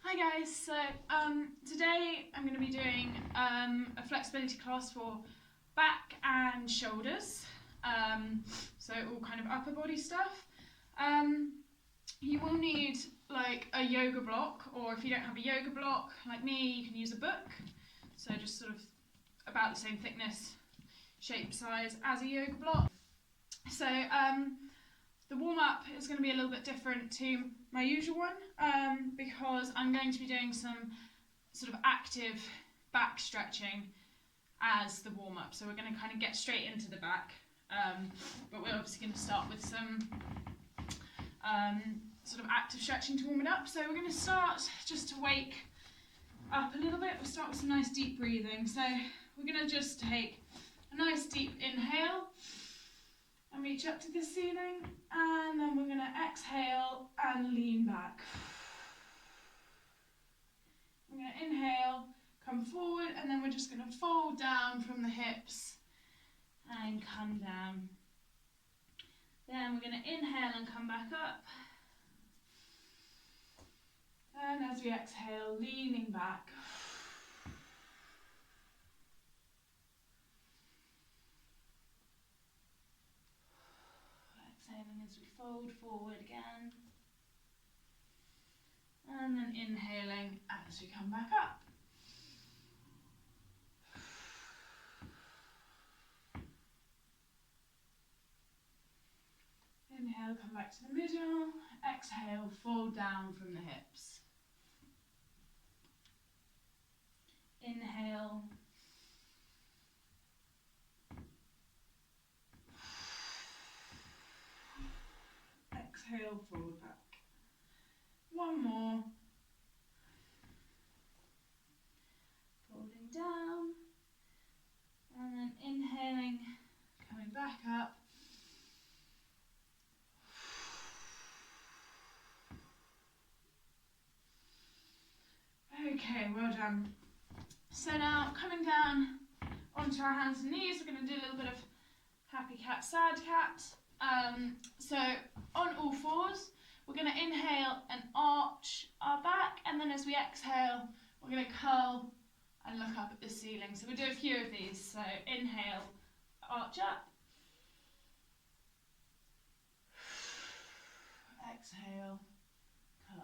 Hi guys, so today I'm going to be doing a flexibility class for back and shoulders, so all kind of upper body stuff. You will need like a yoga block, or if you don't have a yoga block like me, you can use a book, so just sort of about the same thickness, shape, size as a yoga block. So the warm-up is going to be a little bit different to my usual one because I'm going to be doing some sort of active back stretching as the warm-up. So we're going to kind of get straight into the back, but we're obviously going to start with some sort of active stretching to warm it up. So we're going to start just to wake up a little bit. We'll start with some nice deep breathing. So we're going to just take a nice deep inhale and reach up to the ceiling, and then we're going to exhale and lean back. We're going to inhale, come forward, and then we're just going to fold down from the hips and come down. Then we're going to inhale and come back up. And as we exhale, leaning back. Exhaling as we fold forward again. And then inhaling as we come back up. Inhale, come back to the middle. Exhale, fold down from the hips. Inhale. Exhale, fold back. One more. Folding down. And then inhaling, coming back up. Okay, well done. So now coming down onto our hands and knees, we're going to do a little bit of happy cat, sad cat. So on all fours, we're going to inhale and arch our back, and then as we exhale, we're going to curl and look up at the ceiling. So we'll do a few of these. So inhale, arch up. Exhale, curl.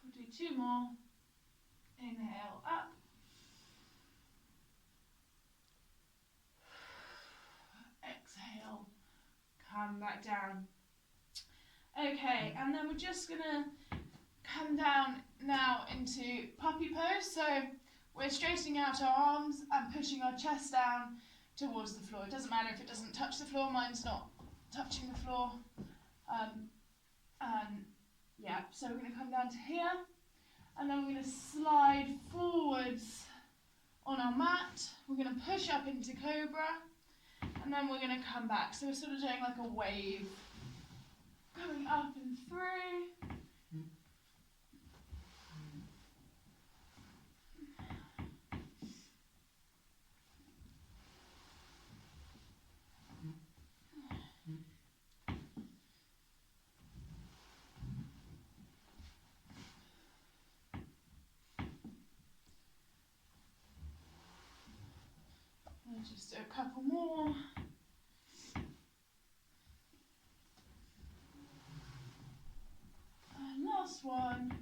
We'll do two more. Inhale up. Exhale, come back down. Okay, and then we're just gonna come down now into puppy pose. So we're straightening out our arms and pushing our chest down towards the floor. It doesn't matter if it doesn't touch the floor, mine's not touching the floor. Yeah, so we're gonna come down to here, and then we're gonna slide forwards on our mat. We're gonna push up into cobra, and then we're gonna come back. So we're sort of doing like a wave, going up and through. And just do a couple more. And last one.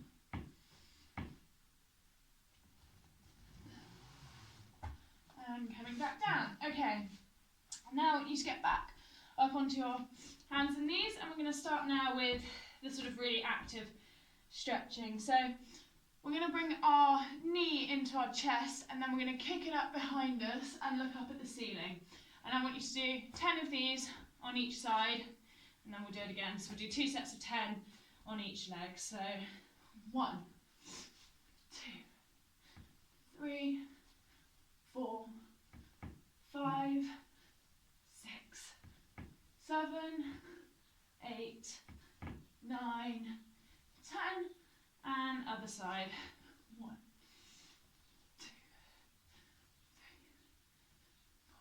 And coming back down. Okay, now I want you to get back up onto your hands and knees, and we're going to start now with the sort of really active stretching. So we're going to bring our knee into our chest, and then we're going to kick it up behind us and look up at the ceiling. And I want you to do 10 of these on each side, and then we'll do it again. So we'll do 2 sets of 10 on each leg. So 1, 2, 3, 4, 5, other side. 1, 2, 3, 4,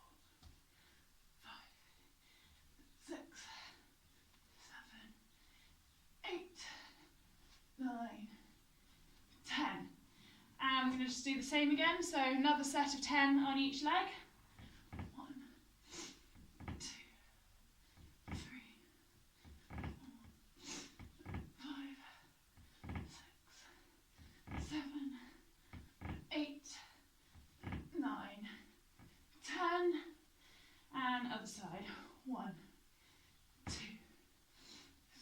5, 6, 7, 8, 9, 10. And we're going to just do the same again, so another set of 10 on each leg. 1, 2, 3, 4, 5, 6, 7, 8, 9, 10. And other side. 1, 2,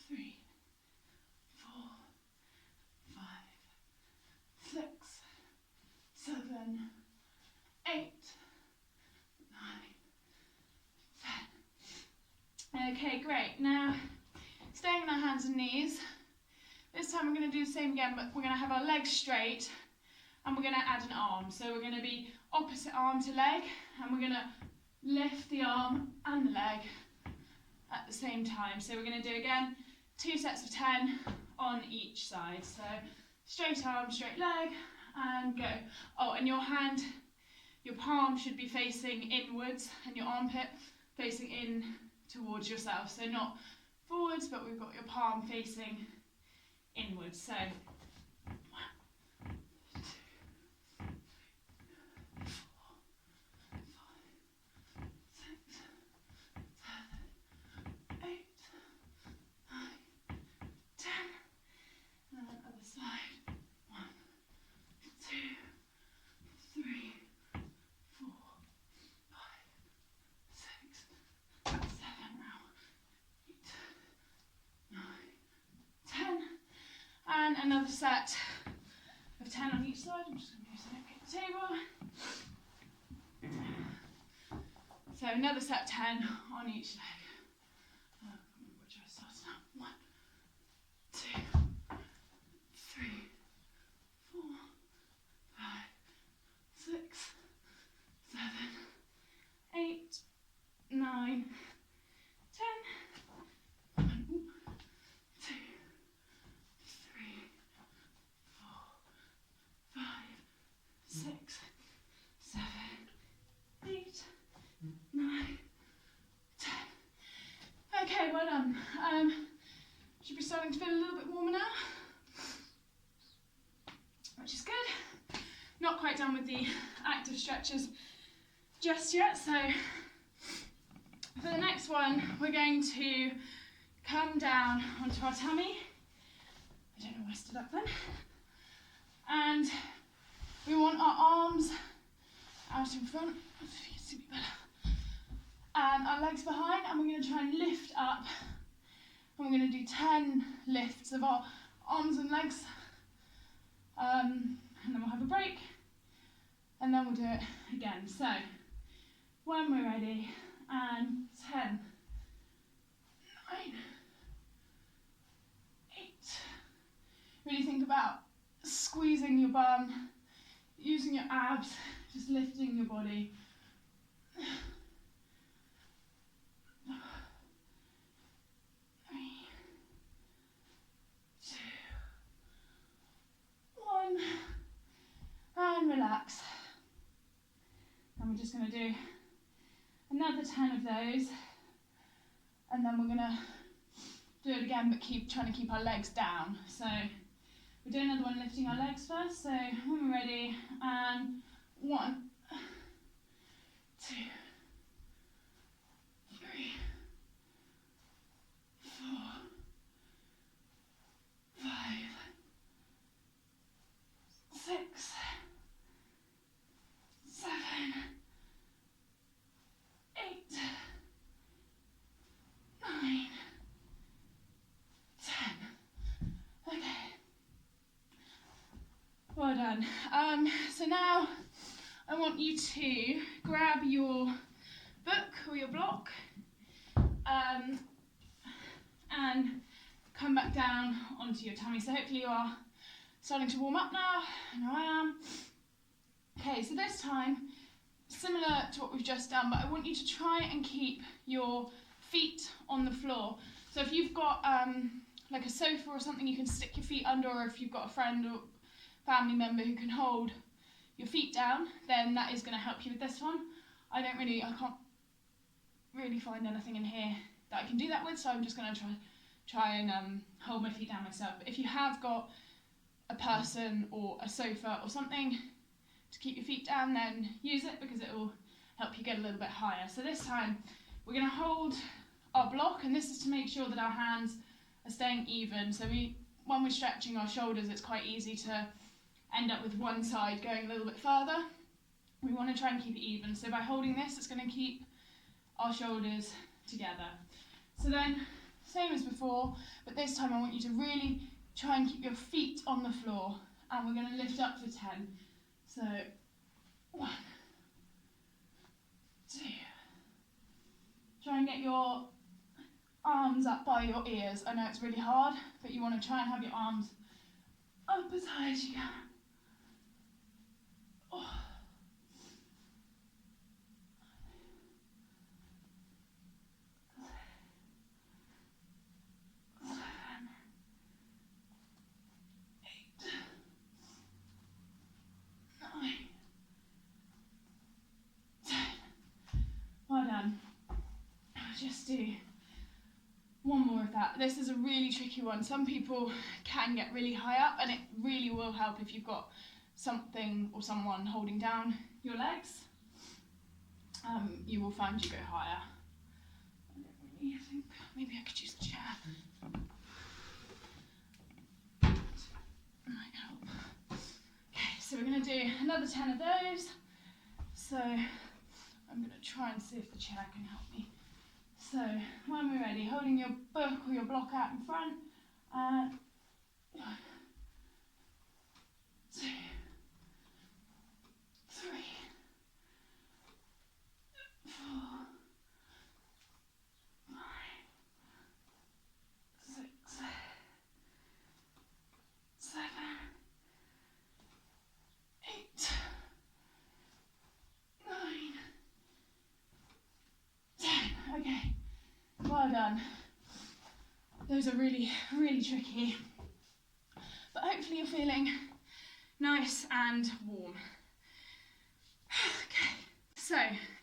3, 4, 5, 6, 7, 8, 9, 10. Okay, great. Now, staying on our hands and knees. This time we're going to do the same again, but we're going to have our legs straight and we're going to add an arm. So we're going to be opposite arm to leg and we're going to lift the arm and the leg at the same time. So we're going to do again 2 sets of 10 on each side. So straight arm, straight leg, and go. Oh, and your hand, your palm should be facing inwards and your armpit facing in towards yourself. So not forwards, but we've got your palm facing inwards. So 1, 2, 3, 4, 5, 6, 7, 8, 9, 10. And then other side. 1, 2, 3, 4, 5, 6, 7, now 8, 9, 10. And another set of 10 on each side. I'm just going to move the table. So another set of 10 on each leg. Which I start now. 1, 2, 3, 4, 5, 6, 7, 8, 9, 10. 1, 2, 3, 4, 5, 6, 7, 8, 9, 10. Okay, well done. Should be starting to feel a little bit warmer now, which is good. Not quite done with the active stretches just yet, so for the next one we're going to come down onto our tummy. I don't know why I stood up then. And we want our arms out in front, if you can see me better, and our legs behind, and we're going to try and lift up. And we're going to do 10 lifts of our arms and legs, and then we'll have a break, and then we'll do it again. So, when we're ready, and 10, 9, 8. Really think about squeezing your bum, using your abs, just lifting your body. 3, 2, 1, and relax. And we're just going to do another 10 of those, and then we're going to do it again, but trying to keep our legs down. So we'll do another one lifting our legs first. So when we're ready, and 1, 2, 3, 4, 5, 6, 7, 8, 9, 10. Okay. Well done. So now I want you to grab your book or your block and come back down onto your tummy. So hopefully you are starting to warm up now. I know I am. Okay, so this time, similar to what we've just done, but I want you to try and keep your feet on the floor. So if you've got like a sofa or something you can stick your feet under, or if you've got a friend or family member who can hold your feet down, then that is going to help you with this one. I can't really find anything in here that I can do that with, so I'm just going to try and hold my feet down myself. But if you have got a person or a sofa or something to keep your feet down, then use it, because it will help you get a little bit higher. So this time we're going to hold our block, and this is to make sure that our hands are staying even. So when we're stretching our shoulders, it's quite easy to end up with one side going a little bit further. We want to try and keep it even. So by holding this, it's going to keep our shoulders together. So then, same as before, but this time I want you to really try and keep your feet on the floor, and we're going to lift up for 10. So 1, 2. Try and get your arms up by your ears. I know it's really hard, but you want to try and have your arms up as high as you can. Oh. 7, 8, 9, 10. Well done. Just do one more of that. This is a really tricky one. Some people can get really high up, and it really will help if you've got something or someone holding down your legs. You will find you go higher. I don't really think, maybe I could use a chair. Might help. Okay, so we're going to do another 10 of those. So I'm going to try and see if the chair can help me. So when we're ready, holding your book or your block out in front, 1, 2, 3, 4, 5, 6, 7, 8, 9, 10. Okay, well done. Those are really, really tricky, but hopefully you're feeling nice and warm. Okay, so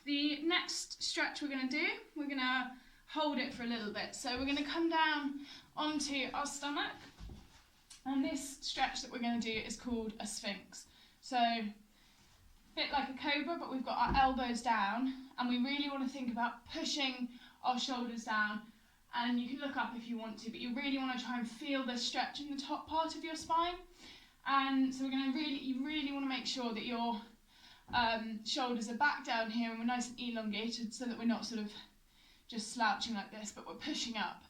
the next stretch we're going to do, we're going to hold it for a little bit. So we're going to come down onto our stomach, and this stretch that we're going to do is called a sphinx. So a bit like a cobra, but we've got our elbows down, and we really want to think about pushing our shoulders down. And you can look up if you want to, but you really want to try and feel the stretch in the top part of your spine. And so you really want to make sure that your shoulders are back down here and we're nice and elongated, so that we're not sort of just slouching like this, but we're pushing up.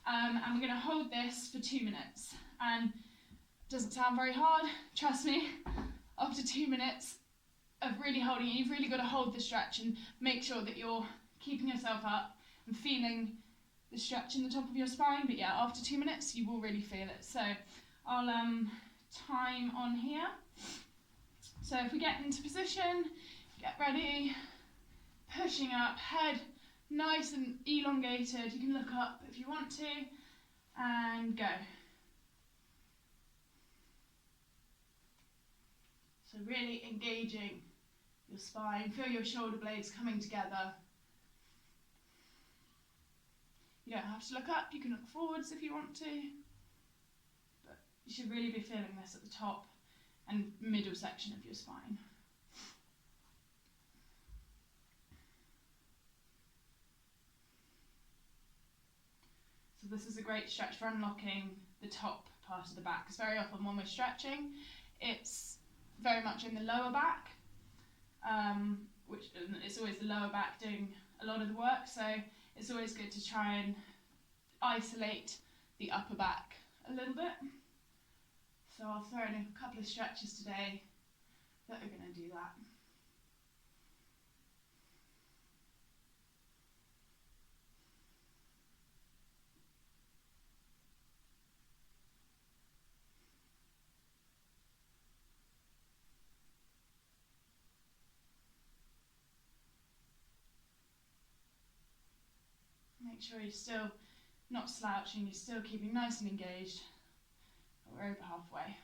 And we're going to hold this for 2 minutes. And it doesn't sound very hard, trust me. After 2 minutes of really holding it, you've really got to hold the stretch and make sure that you're keeping yourself up and feeling the stretch in the top of your spine. But yeah, after 2 minutes you will really feel it. So I'll time on here. So if we get into position, get ready, pushing up, head nice and elongated. You can look up if you want to, and go. So really engaging your spine, feel your shoulder blades coming together. You don't have to look up, you can look forwards if you want to, but you should really be feeling this at the top and middle section of your spine. So this is a great stretch for unlocking the top part of the back, because very often when we're stretching, it's very much in the lower back, which it's always the lower back doing a lot of the work, so it's always good to try and isolate the upper back a little bit. So I'll throw in a couple of stretches today that are going to do that. Make sure you're still not slouching, you're still keeping nice and engaged. We're over halfway.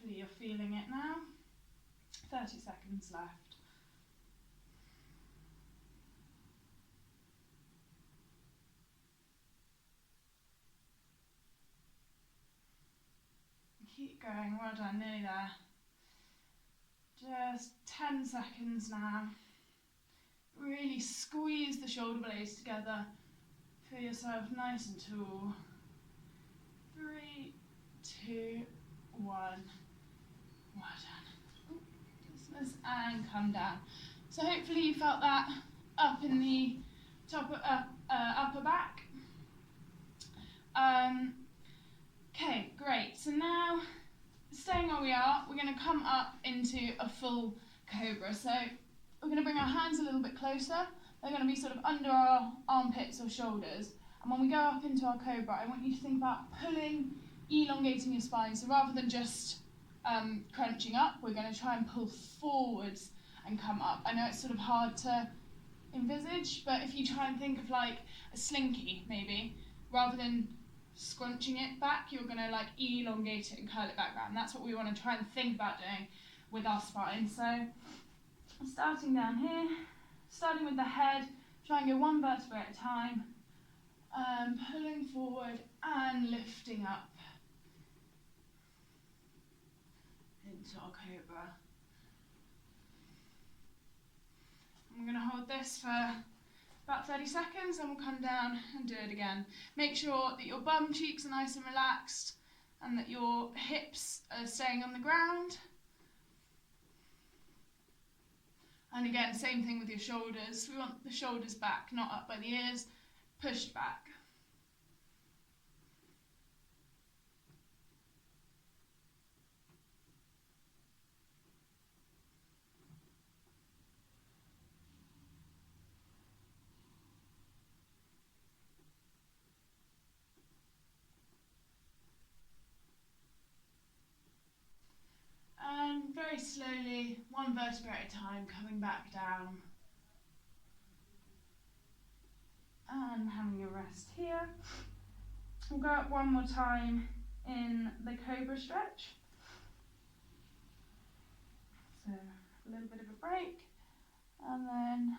Hopefully you're feeling it now. 30 seconds left. Keep going, well done, nearly there. Just 10 seconds now. Really squeeze the shoulder blades together. Feel yourself nice and tall. 3, 2, 1. Well done. Listeners, and come down. So hopefully you felt that up in the upper back. Okay, great. So now, staying where we are, we're going to come up into a full cobra. So we're going to bring our hands a little bit closer. They're going to be sort of under our armpits or shoulders. And when we go up into our cobra, I want you to think about pulling, elongating your spine. So rather than just crunching up, we're going to try and pull forwards and come up. I know it's sort of hard to envisage, but if you try and think of like a slinky, maybe, rather than scrunching it back, you're going to like elongate it and curl it back round. That's what we want to try and think about doing with our spine. So starting down here, starting with the head, try and go one vertebrae at a time, pulling forward and lifting up into our cobra. And we're going to hold this for about 30 seconds and we'll come down and do it again. Make sure that your bum cheeks are nice and relaxed and that your hips are staying on the ground. And again, same thing with your shoulders. We want the shoulders back, not up by the ears, pushed back. And very slowly, one vertebra at a time, coming back down. And having a rest here. We'll go up one more time in the cobra stretch. So a little bit of a break. And then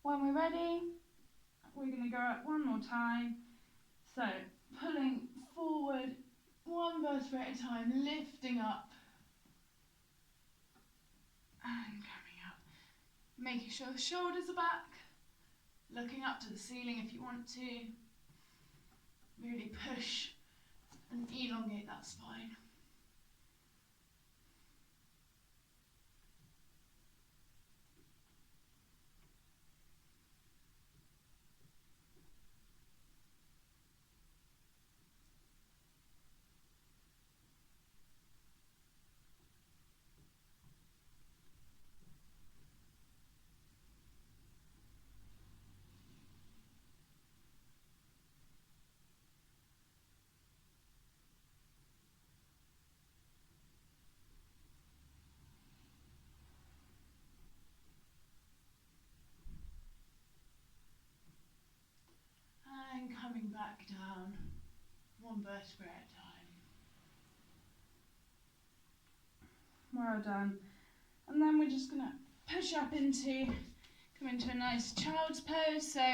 when we're ready, we're going to go up one more time. So pulling forward, one vertebra at a time, lifting up. And coming up. Making sure the shoulders are back. Looking up to the ceiling if you want to. Really push and elongate that spine. And coming back down, one vertebra at a time. Well done. And then we're just going to push up come into a nice child's pose. So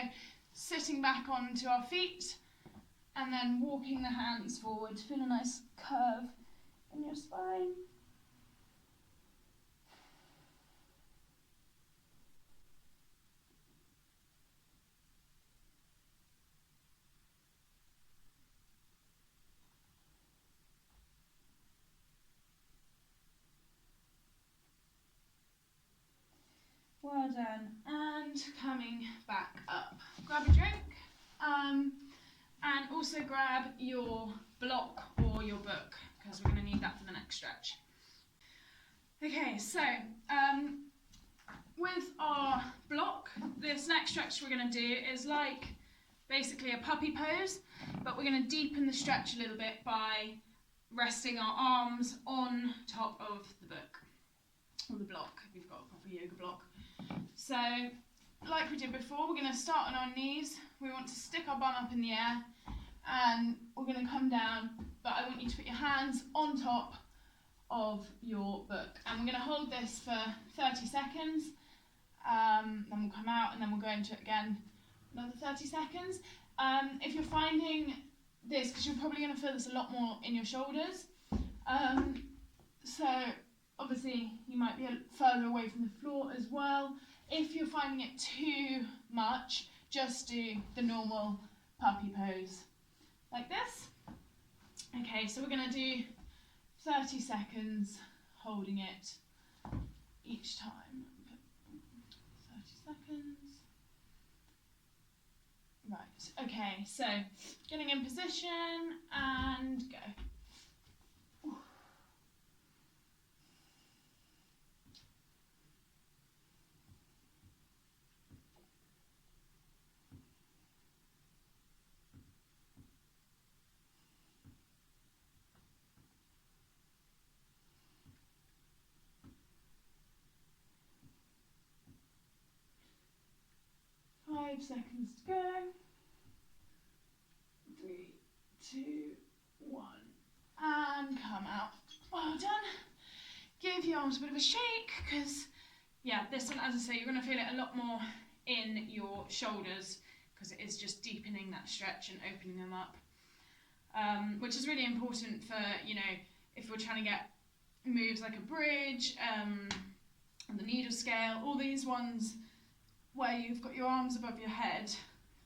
sitting back onto our feet and then walking the hands forward. Feel a nice curve in your spine. Well done. And coming back up. Grab a drink. And also grab your block or your book, because we're going to need that for the next stretch. Okay, so with our block, this next stretch we're going to do is like basically a puppy pose, but we're going to deepen the stretch a little bit by resting our arms on top of the book, or the block, if you've got a proper yoga block. So, like we did before, we're going to start on our knees. We want to stick our bum up in the air, and we're going to come down, but I want you to put your hands on top of your book. And we're going to hold this for 30 seconds, then we'll come out and then we'll go into it again another 30 seconds. If you're finding this, because you're probably going to feel this a lot more in your shoulders, so obviously you might be further away from the floor as well. If you're finding it too much, just do the normal puppy pose like this. Okay, so we're going to do 30 seconds holding it each time. 30 seconds. Right, okay, so getting in position and go. 5 seconds to go. 3, 2, 1, and come out. Well done. Give your arms a bit of a shake, because yeah, this one, as I say, you're going to feel it a lot more in your shoulders, because it is just deepening that stretch and opening them up, which is really important for, you know, if we're trying to get moves like a bridge, and the needle scale, all these ones where you've got your arms above your head.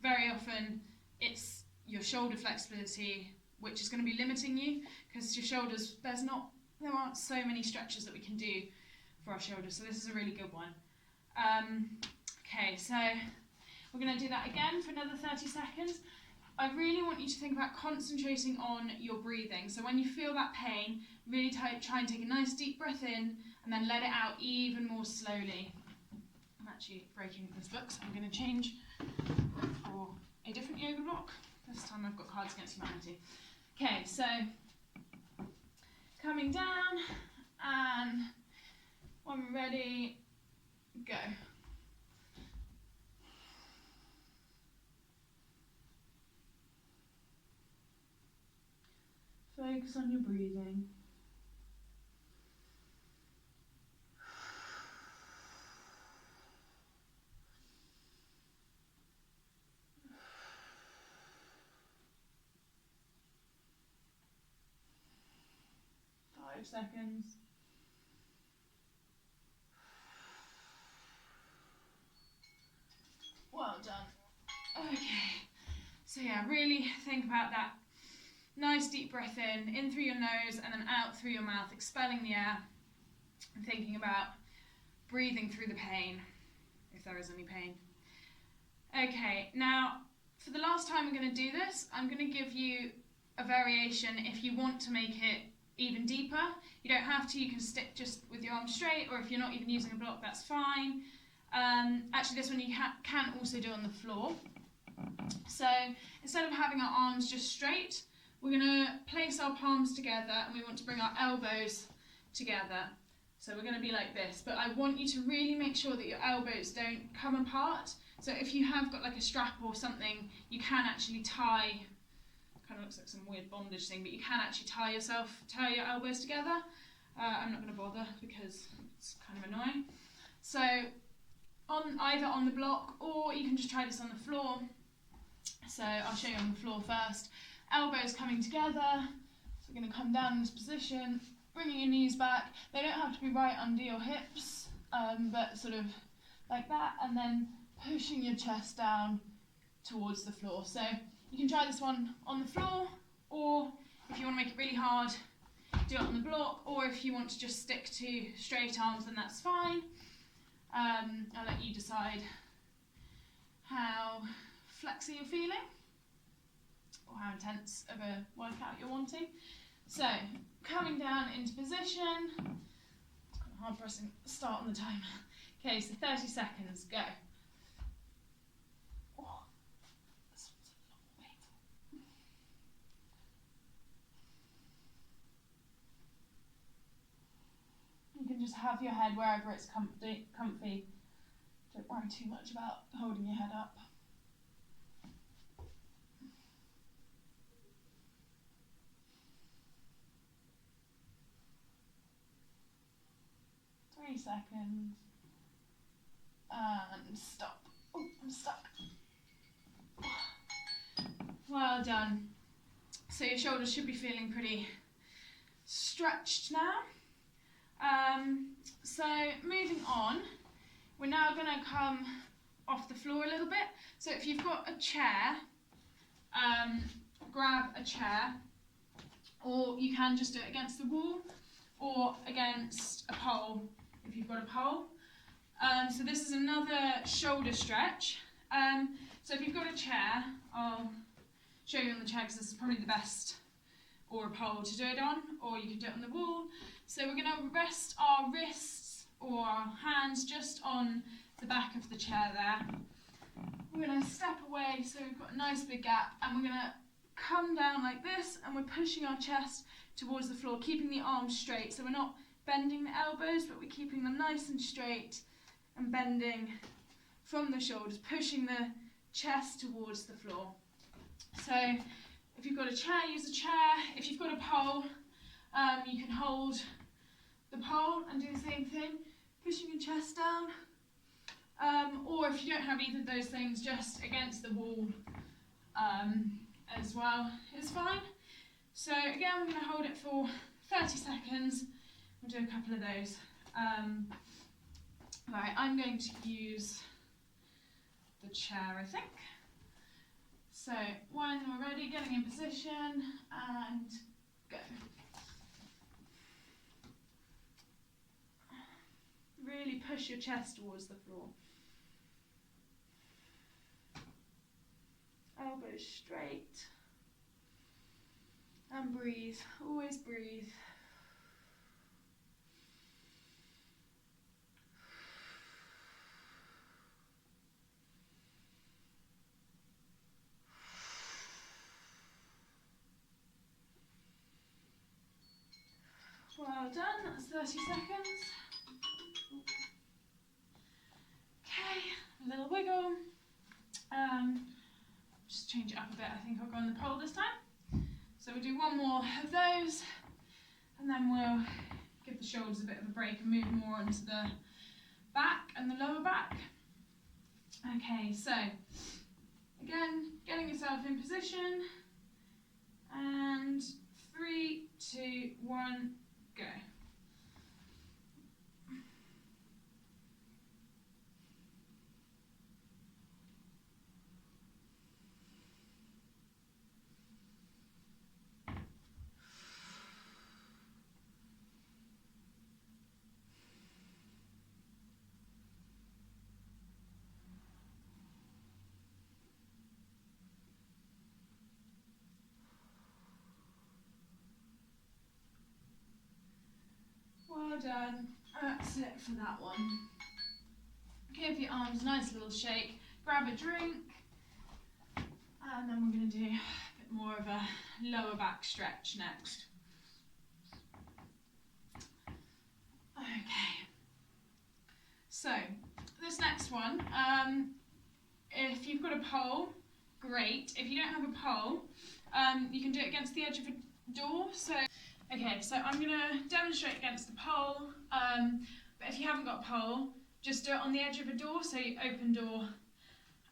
Very often it's your shoulder flexibility which is going to be limiting you, because your shoulders, there aren't so many stretches that we can do for our shoulders, so this is a really good one. Okay, so we're going to do that again for another 30 seconds. I really want you to think about concentrating on your breathing. So when you feel that pain, really try and take a nice deep breath in and then let it out even more slowly. I'm actually breaking this book, so I'm going to change for a different yoga block. This time I've got Cards Against Humanity. Okay, so coming down, and when we're ready, go. Focus on your breathing. Seconds. Well done. Okay, so yeah, really think about that nice deep breath in through your nose and then out through your mouth, expelling the air, and thinking about breathing through the pain, if there is any pain. Okay, now for the last time we're going to do this, I'm going to give you a variation if you want to make it even deeper. You don't have to, you can stick just with your arms straight, or if you're not even using a block, that's fine. Actually, this one you can also do on the floor. So instead of having our arms just straight, we're going to place our palms together and we want to bring our elbows together. So we're going to be like this, but I want you to really make sure that your elbows don't come apart. So if you have got like a strap or something, you can actually tie, kind of looks like some weird bondage thing, but you can actually tie your elbows together. I'm not going to bother because it's kind of annoying. So either on the block, or you can just try this on the floor. So I'll show you on the floor first. Elbows coming together. So we're going to come down in this position, bringing your knees back. They don't have to be right under your hips, but sort of like that, and then pushing your chest down towards the floor. So you can try this one on the floor, or if you want to make it really hard, do it on the block, or if you want to just stick to straight arms, then that's fine. I'll let you decide how flexy you're feeling, or how intense of a workout you're wanting. So, coming down into position. It's kind of hard for us to start on the timer. Okay, so 30 seconds, go. Oh, this one's a lot more painful. You can just have your head wherever it's comfy. Don't worry too much about holding your head up. seconds. And stop. Oh, I'm stuck. Well done. So your shoulders should be feeling pretty stretched now. So moving on, we're now going to come off the floor a little bit. So if you've got a chair, grab a chair, or you can just do it against the wall or against a pole if you've got a pole. So this is another shoulder stretch. So if you've got a chair, I'll show you on the chair because this is probably the best, or a pole to do it on, or you can do it on the wall. So we're going to rest our wrists or our hands just on the back of the chair there. We're going to step away so we've got a nice big gap, and we're going to come down like this, and we're pushing our chest towards the floor, keeping the arms straight. So we're not bending the elbows, but we're keeping them nice and straight and bending from the shoulders, pushing the chest towards the floor. So if you've got a chair, use a chair. If you've got a pole, you can hold the pole and do the same thing, pushing your chest down. Or if you don't have either of those things, just against the wall as well is fine. So again, we're going to hold it for 30 seconds. We'll do a couple of those. Right, I'm going to use the chair, I think. So when we're ready, getting in position and go. Really push your chest towards the floor. Elbows straight. And breathe, always breathe. Well done, that's 30 seconds. Okay, a little wiggle. Just change it up a bit, I think I'll go on the pole this time. So we'll do one more of those, and then we'll give the shoulders a bit of a break and move more onto the back and the lower back. Okay, so again, getting yourself in position, and 3, 2, 1, go. Well done. That's it for that one. Give your arms a nice little shake, grab a drink, and then we're going to do a bit more of a lower back stretch next. Okay. So, this next one, if you've got a pole, great. If you don't have a pole, you can do it against the edge of a door. So, okay, so I'm going to demonstrate against the pole, but if you haven't got a pole, just do it on the edge of a door, so you open door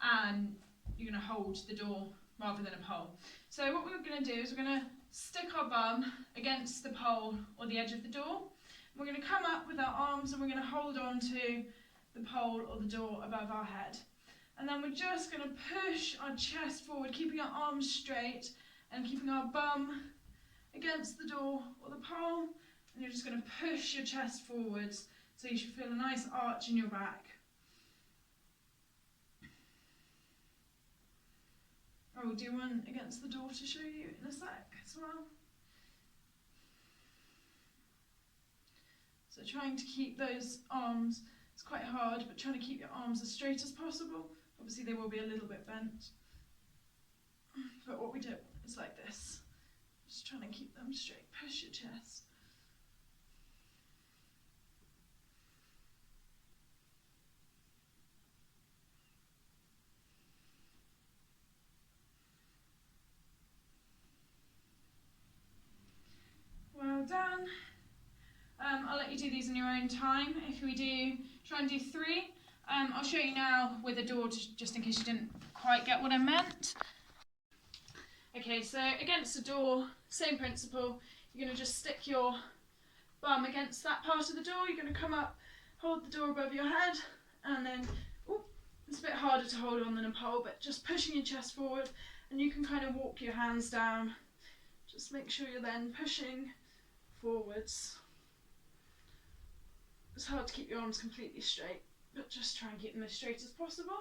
and you're going to hold the door rather than a pole. So what we're going to do is we're going to stick our bum against the pole or the edge of the door. We're going to come up with our arms and we're going to hold on to the pole or the door above our head. And then we're just going to push our chest forward, keeping our arms straight and keeping our bum against the door or the pole, and you're just going to push your chest forwards so you should feel a nice arch in your back. I'll do one against the door to show you in a sec as well. So trying to keep those arms, it's quite hard, but trying to keep your arms as straight as possible. Obviously they will be a little bit bent, but what we do is like this. Just trying to keep them straight. Push your chest. Well done. I'll let let you do these in your own time. If we do, try and do 3. I'll show you now with a door, just in case you didn't quite get what I meant. Okay, so against the door, same principle. You're going to just stick your bum against that part of the door. You're going to come up, hold the door above your head, and then, it's a bit harder to hold on than a pole, but just pushing your chest forward, and you can kind of walk your hands down. Just make sure you're then pushing forwards. It's hard to keep your arms completely straight, but just try and keep them as straight as possible.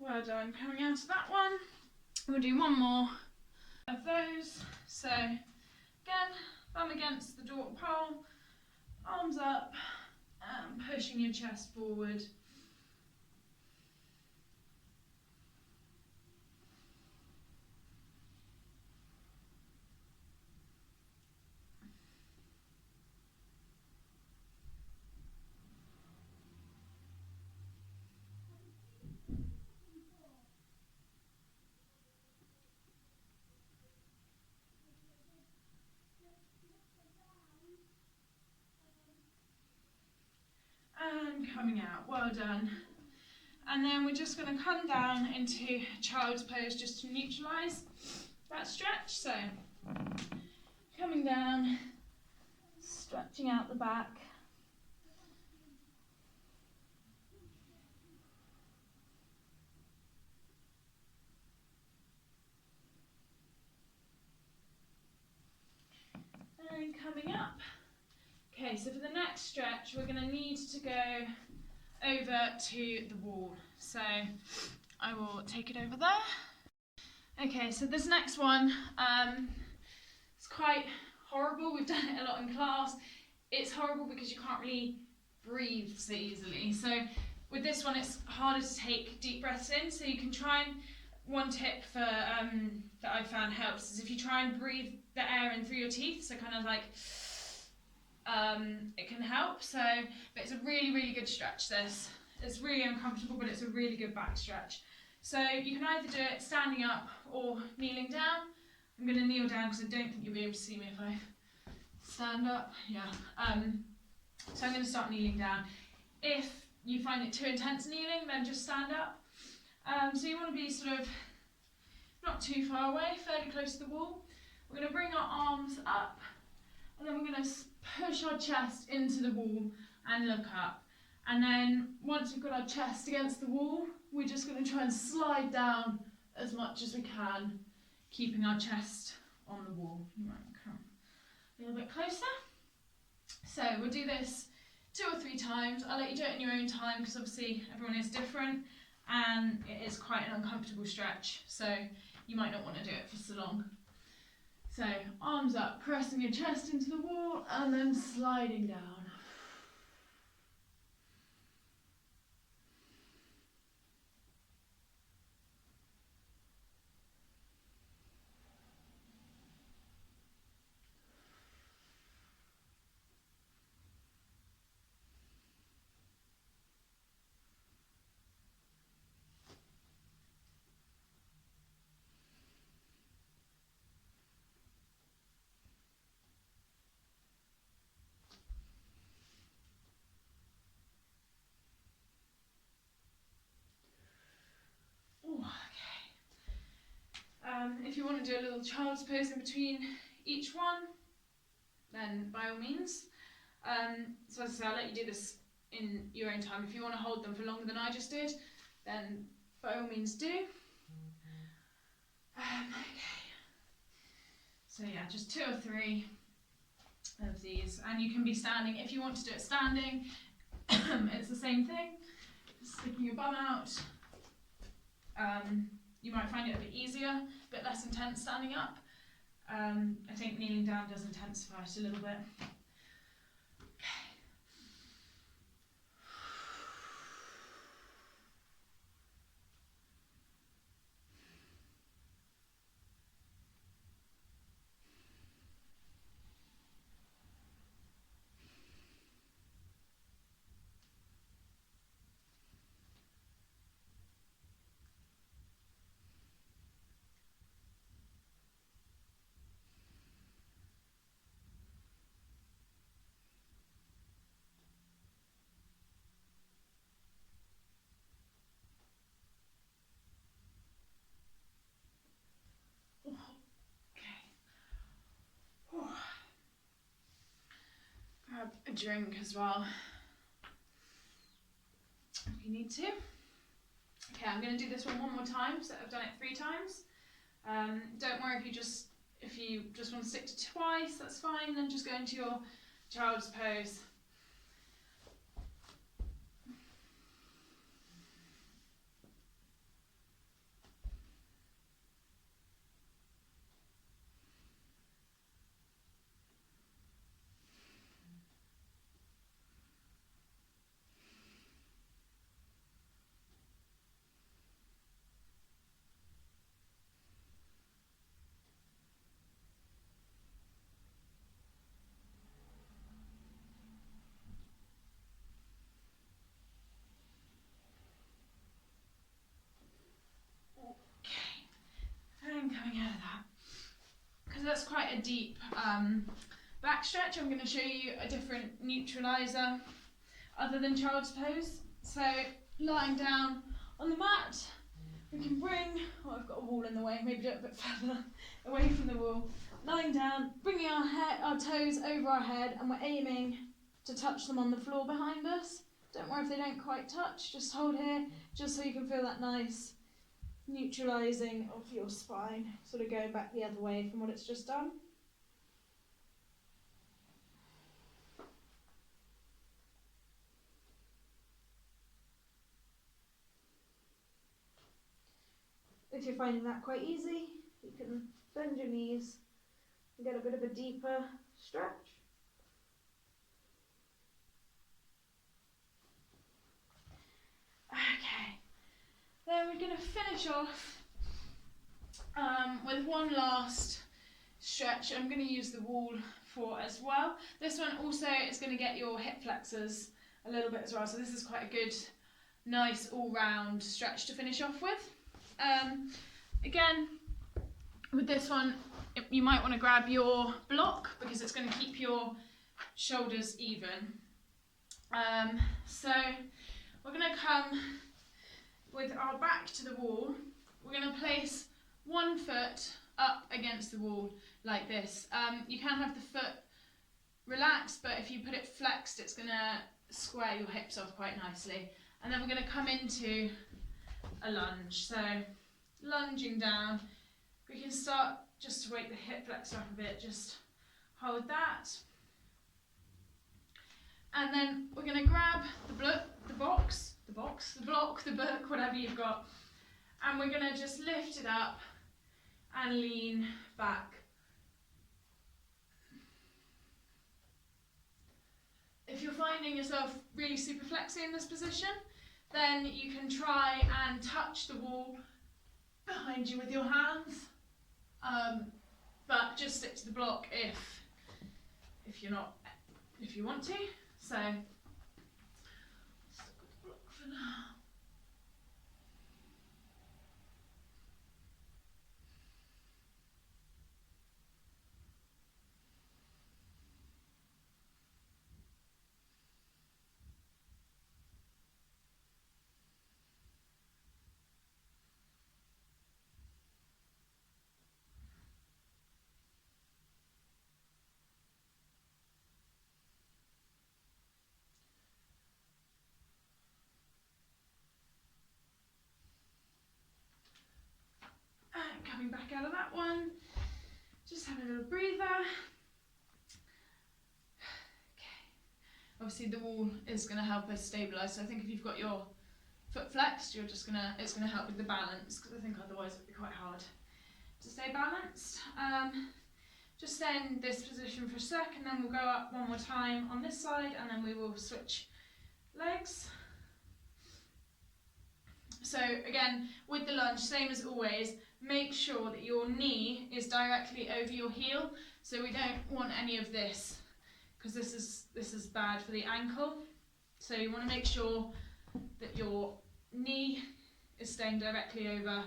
Well done. Coming out of that one, we'll do one more of those. So again, thumb against the door pole, arms up, and pushing your chest forward. And coming out, well done. And then we're just going to come down into child's pose just to neutralise that stretch. So coming down, stretching out the back. And coming up. Okay, so for the next stretch, we're going to need to go over to the wall. So I will take it over there. Okay, so this next one, it's quite horrible. We've done it a lot in class. It's horrible because you can't really breathe so easily. So with this one, it's harder to take deep breaths in. So you can try and, one tip for that I found helps is if you try and breathe the air in through your teeth, so kind of like, it can help. So, but it's a really, really good stretch, this. It's really uncomfortable, but it's a really good back stretch. So you can either do it standing up or kneeling down. I'm going to kneel down because I don't think you'll be able to see me if I stand up. Yeah. So I'm going to start kneeling down. If you find it too intense kneeling, then just stand up. So you want to be sort of not too far away, fairly close to the wall. We're going to bring our arms up, and then we're going to push our chest into the wall and look up. And then once we've got our chest against the wall, we're just going to try and slide down as much as we can, keeping our chest on the wall. You might come a little bit closer. So we'll do this 2 or 3 times. I'll let you do it in your own time because obviously everyone is different and it is quite an uncomfortable stretch, so you might not want to do it for so long. So arms up, pressing your chest into the wall and then sliding down. If you want to do a little child's pose in between each one, then by all means. So as I say, I'll let you do this in your own time. If you want to hold them for longer than I just did, then by all means do. Okay. So yeah, just 2 or 3 of these, and you can be standing. If you want to do it standing, it's the same thing. Just sticking your bum out. You might find it a bit easier, a bit less intense standing up. I think kneeling down does intensify it a little bit. grab a drink as well if you need to. Okay, I'm going to do this one more time, so I've done it 3 times. Don't worry if you just want to stick to twice, that's fine. Then just go into your child's pose. And coming out of that, because that's quite a deep back stretch, I'm going to show you a different neutralizer other than child's pose. So lying down on the mat, we can bring, oh, I've got a wall in the way, maybe do it a bit further away from the wall. Lying down, bringing our toes over our head, and we're aiming to touch them on the floor behind us. Don't worry if they don't quite touch, just hold here, just so you can feel that nice neutralising of your spine, sort of going back the other way from what it's just done. If you're finding that quite easy, you can bend your knees and get a bit of a deeper stretch. Okay. Then we're going to finish off with one last stretch. I'm going to use the wall for as well. This one also is going to get your hip flexors a little bit as well. So this is quite a good, nice all-round stretch to finish off with. Again, with this one, you might want to grab your block because it's going to keep your shoulders even. So we're going to come with our back to the wall. We're going to place one foot up against the wall like this. You can have the foot relaxed, but if you put it flexed, it's going to square your hips off quite nicely. And then we're going to come into a lunge. So lunging down, we can start just to wake the hip flexor up a bit, just hold that. And then we're going to grab the block, the book, whatever you've got, and we're going to just lift it up and lean back. If you're finding yourself really super flexy in this position, then you can try and touch the wall behind you with your hands, but just stick to the block if you want to. So stick with the block for now. Coming back out of that one, just having a little breather. Okay. Obviously the wall is going to help us stabilise, so I think if you've got your foot flexed, it's going to help with the balance, because I think otherwise it would be quite hard to stay balanced. Just stay in this position for a sec, and then we'll go up one more time on this side, and then we will switch legs. So again, with the lunge, same as always, make sure that your knee is directly over your heel. So we don't want any of this, because this is bad for the ankle. So you want to make sure that your knee is staying directly over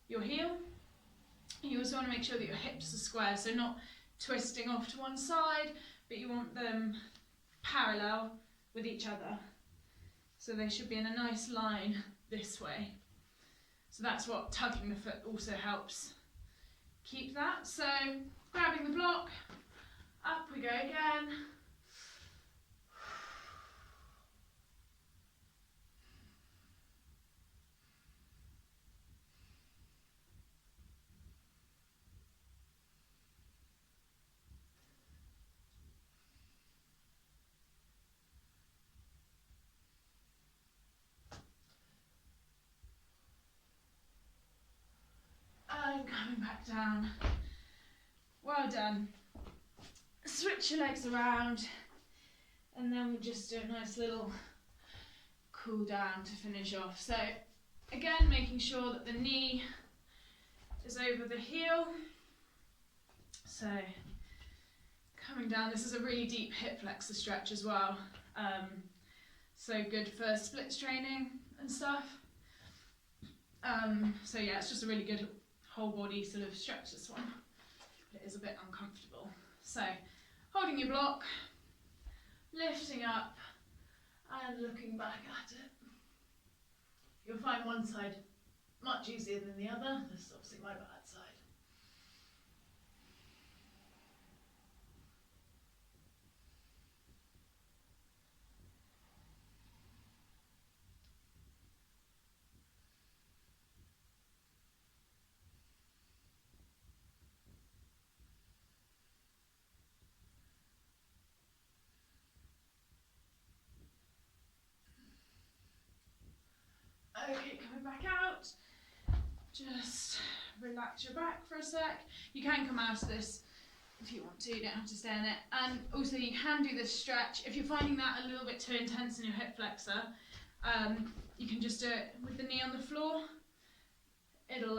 your heel. You also want to make sure that your hips are square, so not twisting off to one side, but you want them parallel with each other. So they should be in a nice line this way. So that's what tugging the foot also helps keep that. So grabbing the block, up we go again, coming back down. Well done. Switch your legs around, and then we'll just do a nice little cool down to finish off. So again, making sure that the knee is over the heel. So coming down, this is a really deep hip flexor stretch as well. So good for splits training and stuff. So yeah, it's just a really good whole body sort of stretch, this one. But it is a bit uncomfortable. So holding your block, lifting up and looking back at it. You'll find one side much easier than the other. This is obviously my bad side. Okay, coming back out. Just relax your back for a sec. You can come out of this if you want to, you don't have to stay in it. And also you can do this stretch. If you're finding that a little bit too intense in your hip flexor, you can just do it with the knee on the floor. It'll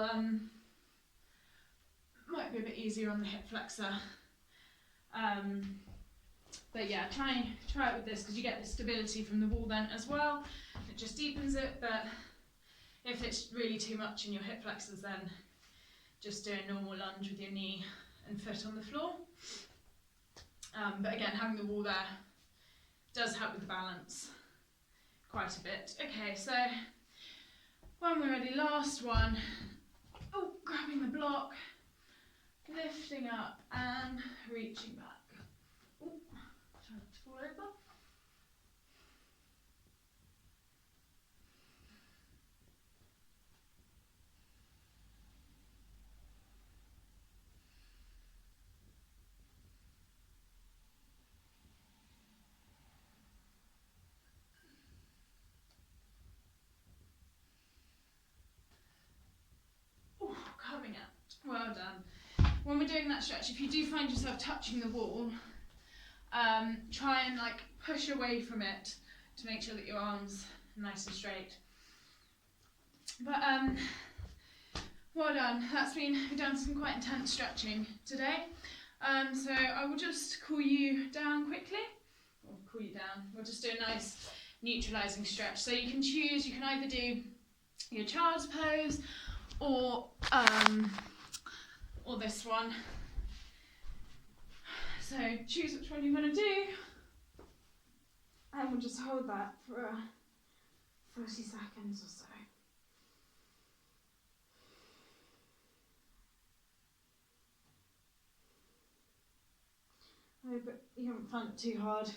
might be a bit easier on the hip flexor. But yeah, try it with this because you get the stability from the wall then as well. It just deepens it, but if it's really too much in your hip flexors, then just do a normal lunge with your knee and foot on the floor. But again, having the wall there does help with the balance quite a bit. Okay, so when we're ready, last one. Oh, grabbing the block, lifting up and reaching back. Oh, try not to fall over. Coming out. Well done. When we're doing that stretch, if you do find yourself touching the wall, try and like push away from it to make sure that your arms are nice and straight. But well done. We've done some quite intense stretching today. So I will just cool you down quickly. Or cool you down. We'll just do a nice neutralising stretch. So you can choose. You can either do your child's pose or this one. So choose which one you want to do, and we'll just hold that for 30 seconds or so. I hope you haven't found it too hard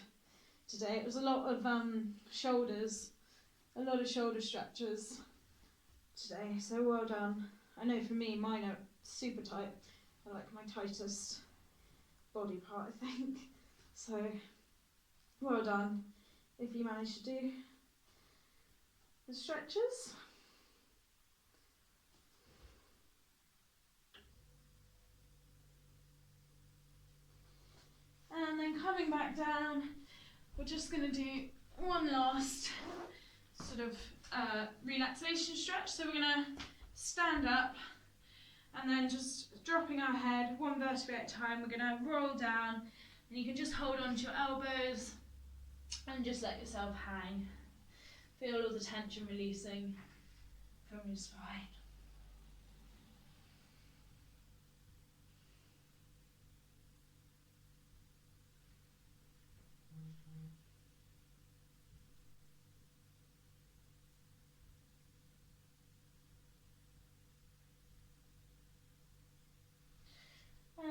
today. It was a lot of shoulders, a lot of shoulder stretches today, so well done. I know for me, mine are super tight. I like my tightest body part, I think. So, well done if you manage to do the stretches. And then coming back down, we're just going to do one last sort of relaxation stretch. So we're going to stand up and then just dropping our head one vertebrae at a time. We're going to roll down, and you can just hold on to your elbows and just let yourself hang. Feel all the tension releasing from your spine.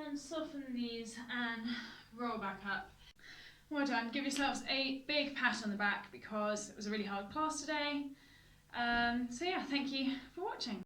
And soften the knees and roll back up. Well done. Give yourselves a big pat on the back because it was a really hard class today. So yeah, thank you for watching.